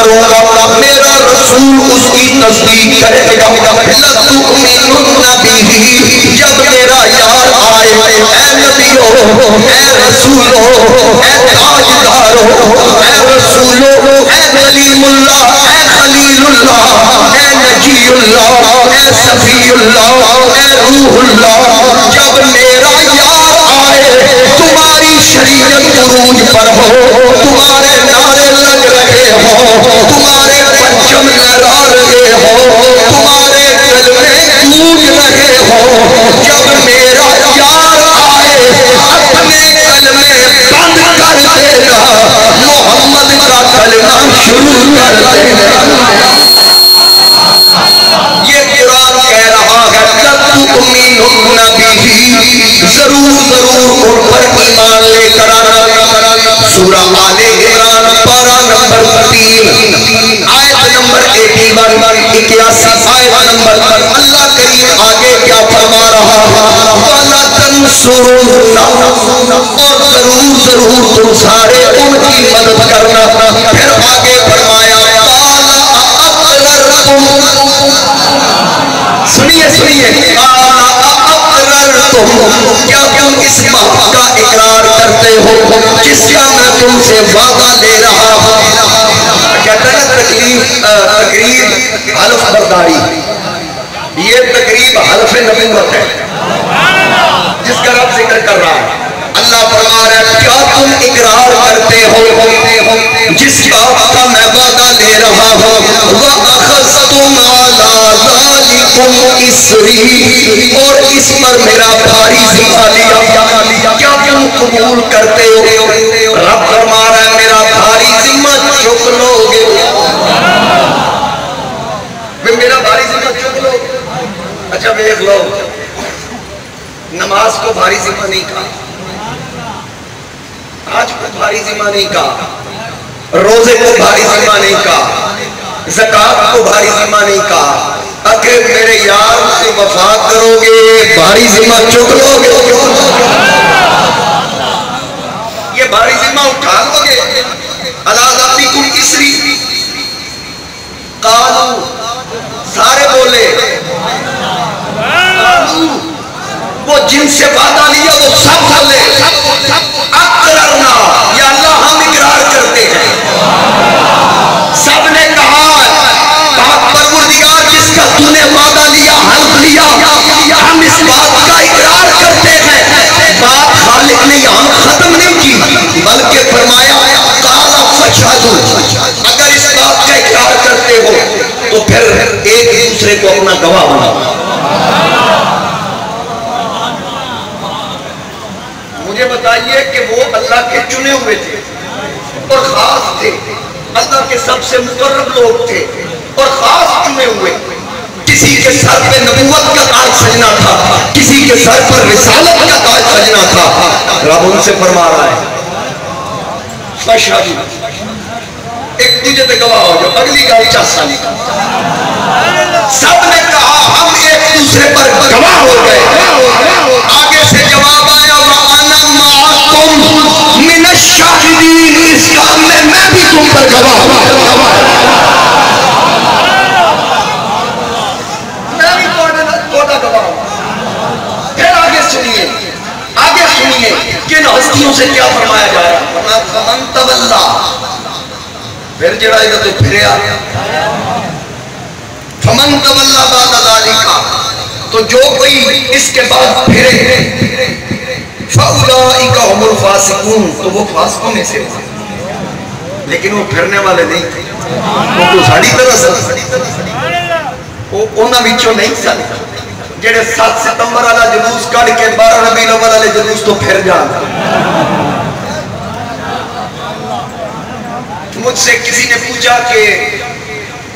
کروں گا میرا رسول اس کی تصدیق کرے گا لَتُؤْمِنُنَّ بِهِ جب میرا یار آئے اے نبیو اے رسولو اے تاجدارو اے رسولو اے کلیم اللہ اے خلیل اللہ اے نجی اللہ اے صفی اللہ اے روح اللہ جب میرا یار آئے تمہاری شریعت عروج پر ہو تمہارے نعرے لگ رہے ہو تمہارے پرچم لہرا رہے ہو تمہارے کلمے گونج رہے ہو جب میرا یار آئے اپنے کلمے بند کر دینا محمد کا کلمہ شروع کر دینا یہ قرآن کہہ رہا ہے لَتُؤْمِنُنَّ بِهِ ضرور ان پر ایمان لے کر آنا سورہ آل عمران پارہ نمبر 3 آیت نمبر 81 آیت نمبر اللہ کریم آگے کیا فرما رہا وَلَا تَنْصُرُنَّ اور ضرور تم سارے ان کی مدد کرنا پھر آگے فرمایا قَالَ أَأَقْرَرْتُمْ سنیے کیا تم اس بات کا اقرار کرتے ہو جس کا میں تم سے وعدہ لے رہا ہوں کہتا ہے تقریب حلف برداری یہ تقریب حلف نبوت ہے جس کا رب ذکر کر رہا ہے اللہ فرما رہا ہے کیا تم اقرار کرتے ہو جس بات کا میں وعدہ لے رہا ہوں وَأَخَذْتُمْ عَلَىٰ ذَلِكُمْ إِصْرِي اور اس پر میرا بھاری ذمہ لیا کیا تم قبول کرتے ہو رب فرما رہا ہے میرا بھاری ذمہ چک لو گے میرا بھاری ذمہ چک لو اچھا دیکھ لو نماز کو بھاری ذمہ نہیں کہا آج کو بھاری ذمہ نہیں کہا روزے کو بھاری ذمہ نہیں کہا زکات کو بھاری ذمہ نہیں کہا اگر میرے یار سے وفا کرو گے بھاری ذمہ چک لو گے یہ بھاری ذمہ اٹھا لو گے عَلَىٰ ذَاتِكُمْ إِصْرِي قالوا سارے بولے وہ جن سے وعدہ لیا وہ سب بولے اقررنا یا اللہ ہم اقرار کرتے ہیں سب نے کہا پاک پروردگار جس کا تو نے وعدہ لیا حلف لیا ہم اس بات کا اقرار کرتے ہیں بات خالق نے یہاں ختم نہیں کی بلکہ فرمایا قال فاشهدوا اگر اس بات کا اقرار کرتے ہو تو پھر ایک دوسرے کو اپنا گواہ بناؤ مجھے بتائیے کہ وہ اللہ کے چنے ہوئے تھے اور خاص تھے اللہ کے سب سے مقرب لوگ تھے اور خاص چنے ہوئے کسی کے سر پہ نبوت کا تاج سجنا تھا کسی کے سر پر رسالت کا تاج سجنا تھا رب ان سے فرما رہا ہے فاشهدوا ایک دوسرے پہ گواہ ہو جو اگلی گاڑی 4 سالی کا سب نے کہا ہم ایک دوسرے پر گواہ ہو گئے آگے سے جواب آیا وَأَنَا مَعَكُمْ مِنَ الشَّاهِدِينَ اس کام میں بھی تم پر گواہ ہوں میں بھی توڑا گواہ ہوں پھر آگے سنیے کن ہستیوں سے کیا فرمایا جا رہا فَمَنْ تَوَلَّىٰ پھر جڑا ہے تو پھرے آگیا فَمَنْ تَوَلَّىٰ بَعْدَ ذَلِكَ تو جو کوئی اس کے بعد پھرے فَأُولَٰئِكَ هُمُ الْفَاسِقُونَ تو وہ فاسقوں میں سے لیکن وہ پھرنے والے نہیں تھے وہ تو ساڑی طرح سے وہ انہاں وچوں نہیں سن جڑے 7 ستمبر والا جلوس کڑھ کے 12 ربیع الاول والے جلوس تو پھر جان مجھ سے کسی نے پوچھا کہ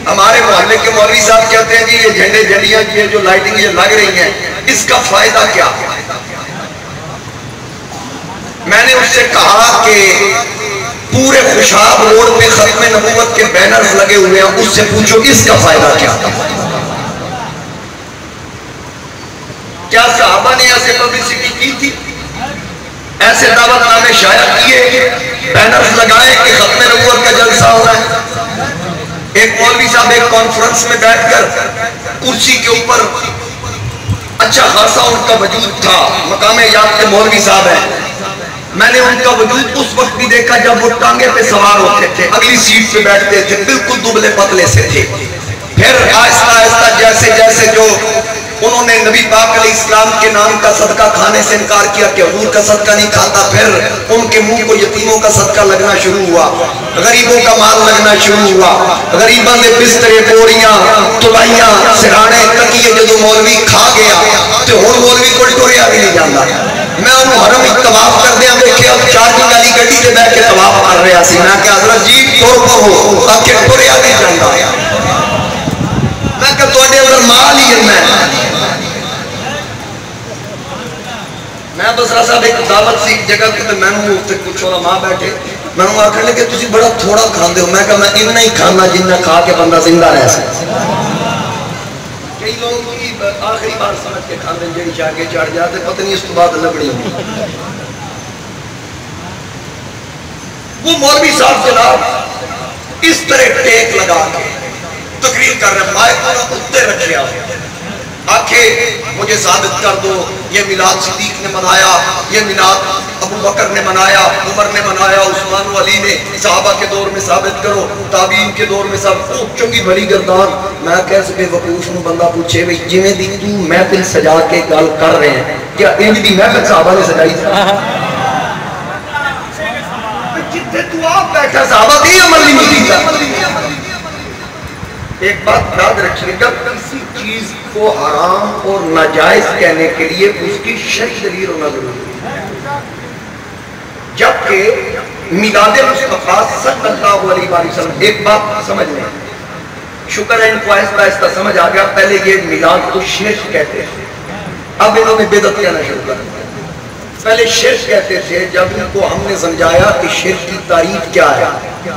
ہمارے محلے کے مولوی صاحب کہتے ہیں جی یہ جھنڈے جھنڈیاں کی جو لائٹنگ یہ لگ رہی ہیں اس کا فائدہ کیا میں نے اس سے کہا کہ پورے خوشاب روڈ پہ ختم نبوت کے بینرز لگے ہوئے ہیں اس سے پوچھو اس کا فائدہ کیا کیا صحابہ نے ایسے پبلسٹی کی تھی ایسے دعوت نامے شائع کیے بینرز لگائے کہ ختم نبوت کا جلسہ ہو رہا ہے ایک مولوی صاحب ایک کانفرنس میں بیٹھ کر کرسی کے اوپر اچھا خاصا ان کا وجود تھا، مقام یاد کے مولوی صاحب ہیں، میں نے ان کا وجود اس وقت بھی دیکھا جب وہ ٹانگے پہ سوار ہوتے تھے، اگلی سیٹ پہ بیٹھتے تھے، بالکل دبلے پتلے سے تھے. پھر آہستہ آہستہ جیسے جیسے جو انہوں نے نبی پاک علیہ السلام کے نام کا صدقہ کھانے سے انکار کیا کہ حضور کا صدقہ نہیں کھاتا، پھر ان کے منہ کو یتیموں کا صدقہ لگنا شروع ہوا، غریبوں کا مال لگنا شروع ہوا، غریبوں نے بسترے بوریاں تلائیاں سرانے تکیے جدو مولوی کھا گیا تو ہن مولوی کو ٹریا بھی نہیں جاتا. میں انہوں حرم ایک طواف کر دیا دیکھے اب چارجنگ والی گڈی سے بیٹھ کے طواف کر رہا سی. میں کہ حضرت جی ٹر پو آخر ٹریا نہیں جاتا. میں کہ تواڈے اندر مال ہی ہے. میں بسرا صاحب ایک دعوت سی جگہ تے میں نے کچھ علماء بیٹھے میں نے آخر لگے تسی بڑا تھوڑا کھاندے ہو. میں کہ میں اتنا ہی کھانا جتنا کھا کے بندہ زندہ رہ سکتا. کئی لوگ کی آخری بار سمجھ کے کھاندے جڑی چاہ کے چڑھ جاتے پتہ نہیں اس تو بعد لبڑی ہوگی. وہ مولوی صاحب جناب اس طرح ٹیک لگا کے تقریر کر رہے ہیں، مائک کو اتنے رکھیا آکھے مجھے ثابت کر دو یہ میلاد صدیق نے منایا، یہ میلاد ابو بکر نے منایا، عمر نے منایا، عثمان و علی نے، صحابہ کے دور میں ثابت کرو، تابعین کے دور میں سب چنگی بھلی گردان. میں کیسے بے وقوف نو بندہ پوچھے بھئی جویں دی تو محفل سجا کے گل کر رہے ہیں کیا انج دی محفل صحابہ نے سجائی تھی؟ جتنے تو آپ بیٹھا صحابہ دی عمل نہیں کیتا. ایک بات یاد رکھیے گا، کسی چیز کو حرام اور ناجائز کہنے کے لیے اس کی شرعی دلیل ہونا ضروری ہے. جبکہ میلاد مصطفیٰ صلی اللہ علیہ وسلم، ایک بات سمجھ لیں، شکر ہے ان کو آہستہ آہستہ سمجھ آ گیا. پہلے یہ میلاد کو شرک کہتے ہیں، اب انہوں نے بدعت کہنا شروع کر دیا. پہلے شرک کہتے تھے، جب ان کو ہم نے سمجھایا کہ شرک کی تعریف کیا ہے،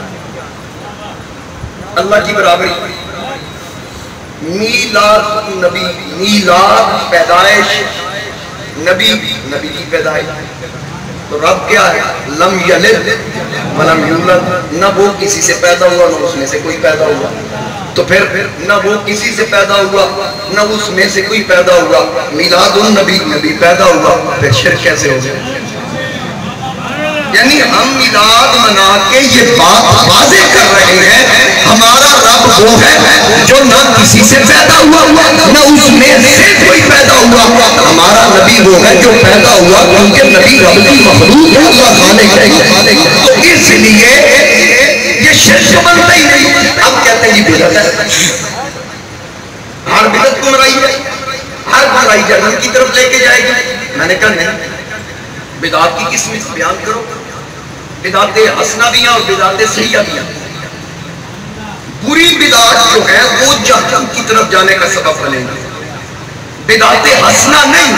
اللہ کی برابری. میلاد نبی، میلاد پیدائش نبی، نبی کی پیدائش. تو رب کیا ہے؟ لم یلد ولم یولد، نہ وہ کسی سے پیدا ہوا نہ اس میں سے کوئی پیدا ہوا. تو پھر نہ وہ کسی سے پیدا ہوا نہ اس میں سے کوئی پیدا ہوا. میلاد النبی، نبی پیدا ہوا، پھر شرک کیسے ہو گیا؟ یعنی ہم میلاد منا کے یہ بات واضح کر رہے ہیں ہمارا رب وہ ہے جو نہ کسی سے پیدا ہوا نہ اس میں سے کوئی پیدا ہوا. ہمارا نبی وہ ہے جو پیدا ہوا کیونکہ نبی رب کی مخلوق ہے، اللہ خالق ہے. تو اس لیے یہ شرک بنتا ہی نہیں. اب کہتے ہیں یہ بدعت ہے، ہر بدعت گمراہی ہے، ہر گمراہی جہنم کی طرف لے کے جائے گی. میں نے کہا نہیں، بدعات کی قسم بیان کرو. بدعات حسنہ بھی ہیں اور بدعات سیئہ بھی ہیں. بری بدعات جو ہے وہ جہنم کی طرف جانے کا سبب بنے گی. بدعات حسنہ نہیں،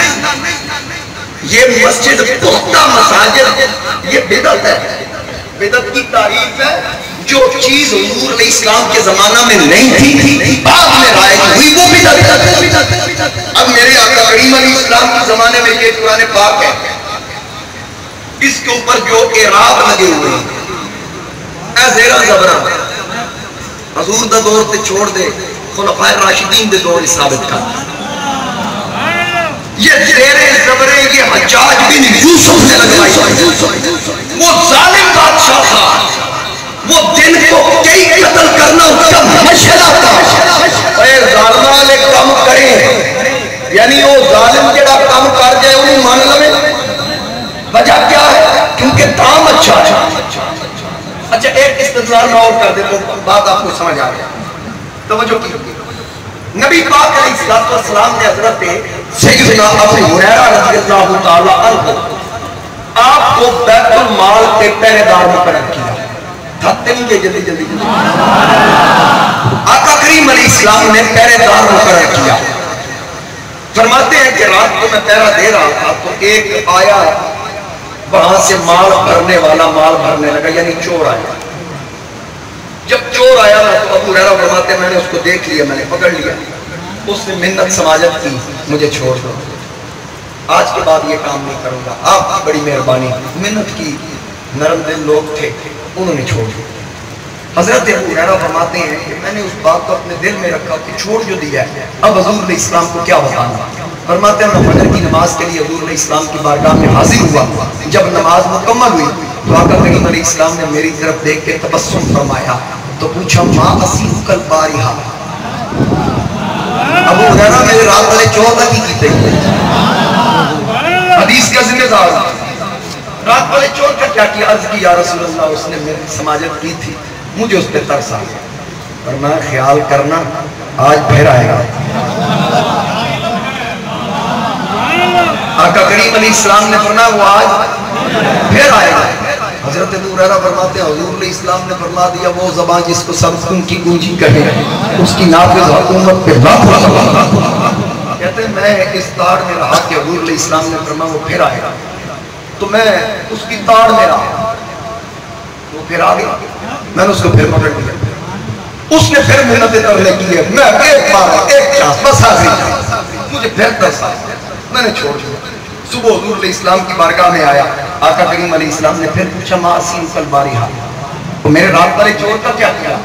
یہ مسجد پختہ مساجد یہ بدعت ہے. بدعت کی تعریف ہے جو چیز حضور علیہ السلام کے زمانہ میں نہیں تھی بعد میں رائج ہوئی وہ بدعت ہے. اب میرے آقا کریم علیہ السلام کے زمانے میں یہ قرآن پاک ہے، اس کے اوپر جو اعراب لگے ہوئے ہیں اے زیرہ زبرہ حضور دا دور تے چھوڑ دے، خلفائے راشدین دے دور ثابت کر. یہ زیرے زبرے یہ حجاج بن یوسف نے لگوائی. وہ ظالم بادشاہ تھا، وہ دن کو کئی قتل کرنا اس کا مشغلہ تھا. اے ظالمہ لے کام کریں، یعنی وہ ظالم جڑا کام کر جائے انہیں مان لوے. وجہ کیا ہے؟ کیونکہ دام اچھا ہے. اچھا ایک استدلال میں اور کر دے تو بات آپ کو سمجھ آ گیا. توجہ کی نبی پاک علیہ السلام نے حضرت سیدنا ابو ہریرہ رضی اللہ تعالی عنہ آپ کو بیت المال کے پہرے دار مقرر کیا. تھکتے نہیں کہ جلدی جلدی آقا کریم علیہ السلام نے پہرے دار مقرر کیا. فرماتے ہیں کہ رات کو میں پہرا دے رہا تھا تو ایک آیا وہاں سے مال بھرنے والا مال بھرنے لگا، یعنی چور آیا. جب چور آیا نا تو ابو ہریرہ فرماتے ہیں میں نے اس کو دیکھ لیا، میں نے پکڑ لیا. اس نے منت سماجت کی مجھے چھوڑ دو، آج کے بعد یہ کام نہیں کروں گا، آپ کی بڑی مہربانی. منت کی، نرم دل لوگ تھے، انہوں نے چھوڑ دیا. حضرت ابو ہریرہ فرماتے ہیں کہ میں نے اس بات کو اپنے دل میں رکھا کہ چھوڑ جو دیا ہے اب حضور علیہ السلام کو کیا بتانا. فرماتے ہیں میں فجر کی نماز کے لیے حضور علیہ السلام کی بارگاہ میں حاضر ہوا. جب نماز مکمل ہوئی تو آقا کریم علیہ السلام نے میری طرف دیکھ کے تبسم فرمایا تو پوچھا ما اسیرک البارحہ. ابو ہریرہ میرے رات والے 14 کی کیتے حدیث کا ذمہ دار رات والے 14 کا کیا کیا؟ عرض کی یا رسول اللہ اس نے میری سماجت کی تھی مجھے اس پہ ترس آ گیا. فرمایا خیال کرنا آج پھر آئے گا. آقا کریم علیہ السلام نے فرمایا وہ آج پھر آئے گا. حضرت ابو ہریرہ فرماتے ہیں حضور علیہ السلام نے فرما دیا وہ زبان جس کو سمسم کی گونجی کہے اس کی نافذ حکومت پہ لاکھوں زبان. کہتے ہیں میں اس تاڑ میں رہا کہ حضور علیہ السلام نے فرمایا وہ پھر آئے گا تو میں اس کی تاڑ میں رہا وہ پھر آ گیا. میں نے اس کو پھر پکڑ لیا. اس نے پھر محنتیں ترلے کی ہے. میں ایک بار ایک چانس بس حاضر مجھے پھر ترس آیا میں نے چھوڑ دیا. صبح حضور علیہ السلام کی بارگاہ میں آیا. آقا کریم علیہ السلام نے پھر پوچھا ما اسیرک البارحہ تو میرے رات والے چور کا کیا کیا؟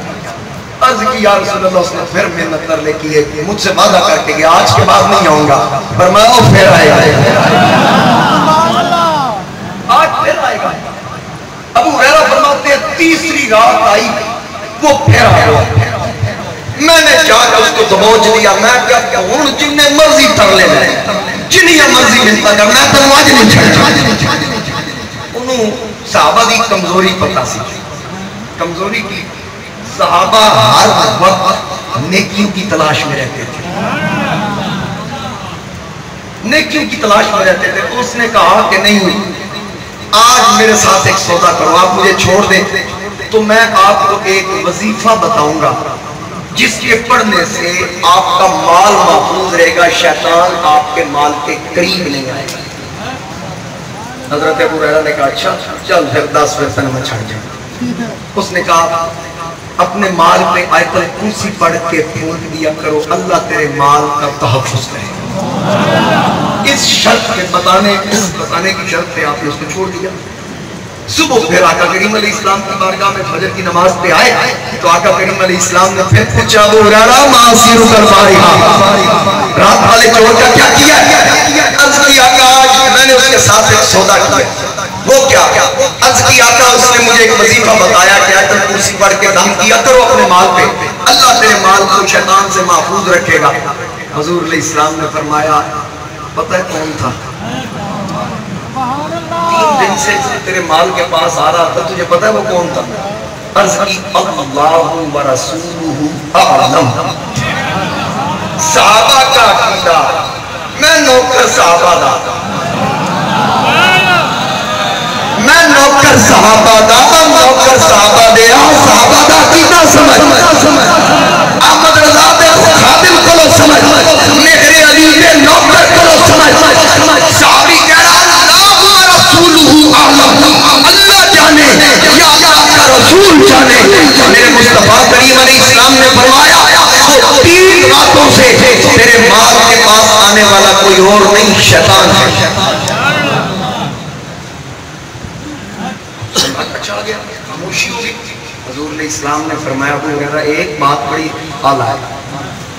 عرض کی یا رسول اللہ اس نے پھر محنت ترلے کی ہے کہ مجھ سے وعدہ کر کے گیا آج کے بعد نہیں آؤں گا. فرمایا وہ پھر آئے گا آج پھر آئے گا. ابو ہریرہ فرماتے ہیں تیسری رات آئی وہ پھر آیا. میں نے جا کے اس کو دبوچ دیا. میں کیا ہوں جن مرضی تر لے لیں جنہیں مرضی ملتا کر میں تو آج نہیں چھڑا. انہوں صحابہ دی کمزوری پتا سی. کمزوری کی صحابہ ہر وقت نیکیوں کی تلاش میں رہتے تھے. نیکیوں کی تلاش میں رہتے تھے. اس نے کہا کہ نہیں آج میرے ساتھ ایک سودا کرو آپ مجھے چھوڑ دیں تو میں آپ کو ایک وظیفہ بتاؤں گا جس کے پڑھنے سے آپ کا مال محفوظ رہے گا شیطان آپ کے مال کے قریب نہیں آئے گا. حضرت ابو ہریرہ نے کہا اچھا چل پھر 10 پیسے میں چھڑ جائیں. اس نے کہا اپنے مال پہ آیت الکرسی پڑھ کے پھونک دیا کرو اللہ تیرے مال کا تحفظ کرے. اس شرط کے بتانے کی شرط پہ آپ نے اس کو چھوڑ دیا. صبح پھر آقا کریم علیہ السلام کی بارگاہ میں فجر کی نماز پہ آئے تو آقا کریم علیہ السلام نے پھر پوچھا ابو ہریرہ ما اسیرک البارحہ رات والے چور کا کیا کیا؟ عرض کی آقا آج میں نے اس کے ساتھ ایک سودا کیا. وہ کیا؟ عرض کی آقا اس نے مجھے ایک وظیفہ بتایا کہ آیت الکرسی پڑھ کے دم کیا کرو اپنے مال پہ اللہ تیرے مال کو شیطان سے محفوظ رکھے گا. حضور علیہ السلام نے فرمایا پتہ ہے کون تھا؟ 3 دن سے تیرے مال کے پاس آ رہا تھا تجھے پتہ ہے وہ کون تھا؟ عرض کی اللہ و رسولہ اعلم. صحابہ کا عقیدہ میں نوکر صحابہ دا میں نوکر صحابہ دا نوکر صحابہ دے صحابہ دا عقیدہ سمجھ احمد رضا دے خادم کو سمجھ میرے علی دے نوکر کو سمجھ. صحابی کہہ رہا اللہ جانے یا اللہ کا رسول جانے. میرے مصطفیٰ کریم علیہ السلام نے فرمایا وہ 3 باتوں سے تیرے مال کے پاس آنے والا کوئی اور نہیں شیطان ہے. اچھا گیا خاموشی ہوگی. حضور علیہ السلام نے فرمایا ابو ہریرہ ایک بات بڑی اعلیٰ ہے.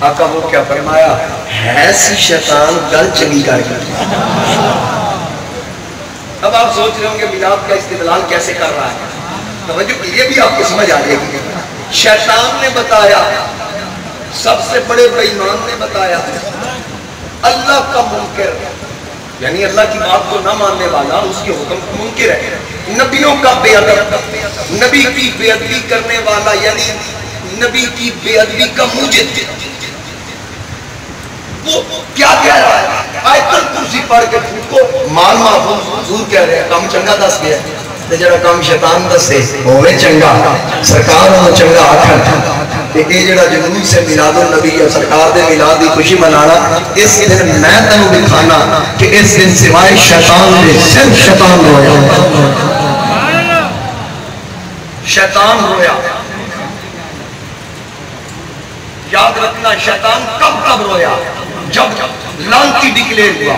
آقا وہ کیا فرمایا ہے سی شیطان گل چلی کر گیا. اب آپ سوچ رہے ہوں گے میلاد کا استدلال کیسے کر رہا ہے. توجہ یہ بھی آپ کو سمجھ آ جائے گی. شیطان نے بتایا سب سے بڑے بے ایمان نے بتایا اللہ کا منکر یعنی اللہ کی بات کو نہ ماننے والا اس کے حکم کو منکر ہے. نبیوں کا بے ادب نبی کی بے ادبی کرنے والا یعنی نبی کی بے ادبی کا موجب وہ کیا کہہ رہا ہے آیت الکرسی پڑھ کے کو مال محفوظ حضور کہہ رہے ہیں کام چنگا دس گیا تے جڑا کام شیطان دسے ہوے چنگا سرکار نو چنگا آکھن تے اے جڑا جنون سے میلاد النبی ہے سرکار دے میلاد دی خوشی منانا اس دن میں تینوں دکھانا کہ اس دن سوائے شیطان دے صرف شیطان رویا. شیطان رویا. یاد رکھنا شیطان کب رویا جب لعنتی ڈکلیئر ہوا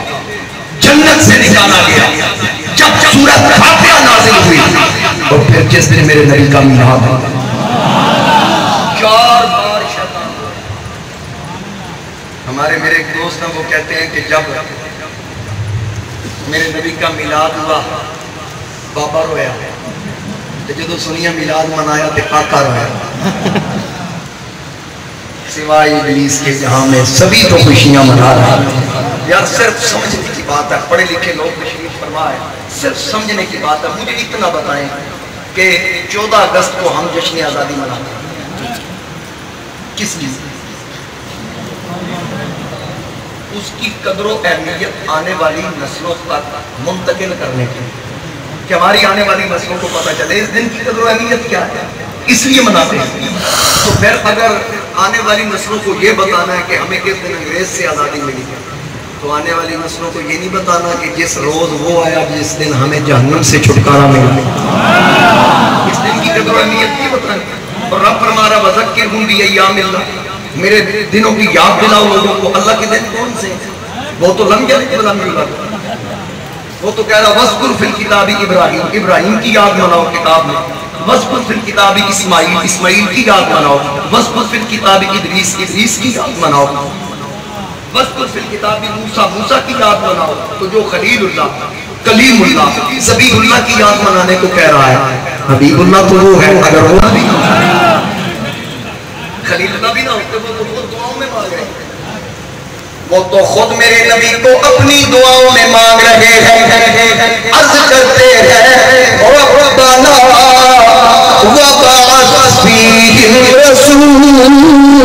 جنت سے نکالا گیا جب سورۃ فاتحہ نازل ہوئی اور پھر جس دن میرے نبی کا میلاد 4 بار شیطان کو۔ ہمارے میرے ایک دوست ہیں وہ کہتے ہیں کہ جب میرے نبی کا میلاد ہوا بابا رویا، جدو سنیا میلاد منایا تو آقا رویا، سوائے ابلیس کے جہاں میں سبھی تو خوشیاں منا رہا ہے۔ یار صرف سمجھنے کی بات ہے، پڑھے لکھے لوگ تشریف فرما ہے، صرف سمجھنے کی بات ہے۔ مجھے اتنا بتائیں کہ 14 اگست کو ہم جشن آزادی مناتے ہیں، کس چیز اس کی قدر و اہمیت آنے والی نسلوں تک منتقل کرنے کی، کہ ہماری آنے والی نسلوں کو پتہ چلے اس دن کی قدر و اہمیت کیا ہے، اس لیے مناتے ہیں۔ تو پھر اگر آنے والی نسلوں کو یہ بتانا ہے کہ ہمیں کس دن انگریز سے آزادی ملی ہے، تو آنے والی نسلوں کو یہ نہیں بتانا کہ جس روز وہ آیا جس دن ہمیں جہنم سے چھٹکارا ملا، اس دن کی قدر و اہمیت کی بتانا۔ اور رب فرمارا وذکرہم بایام اللہ، میرے دنوں کی یاد دلاؤ لوگوں کو۔ اللہ کے دن کون سے ہیں؟ وہ تو لم یلد ولم یولد، وہ تو کہہ رہا وذکر فی الکتاب ابراہیم، ابراہیم کی یاد مناؤ کتاب میں، وذکر فی الکتاب اسماعیل، اسماعیل کی یاد مناؤ، وذکر فی الکتاب ادریس، ادریس کی یاد مناؤ، وذکر فی الکتاب موسیٰ، موسیٰ کی یاد مناؤ۔ تو جو خلیل اللہ، کلیم اللہ، ذبیح اللہ کی یاد منانے کو کہہ رہا ہے، حبیب اللہ تو وہ ہے، اگر وہ بھی خلیل اللہ بھی نہ ہوتے وہ تو خود دعاؤں میں مانگ رہے ہیں، وہ تو خود میرے نبی کو اپنی دعاؤں میں مانگ رہے ہیں، عرض کرتے ہیں ربنا وبعث فیہم رسولا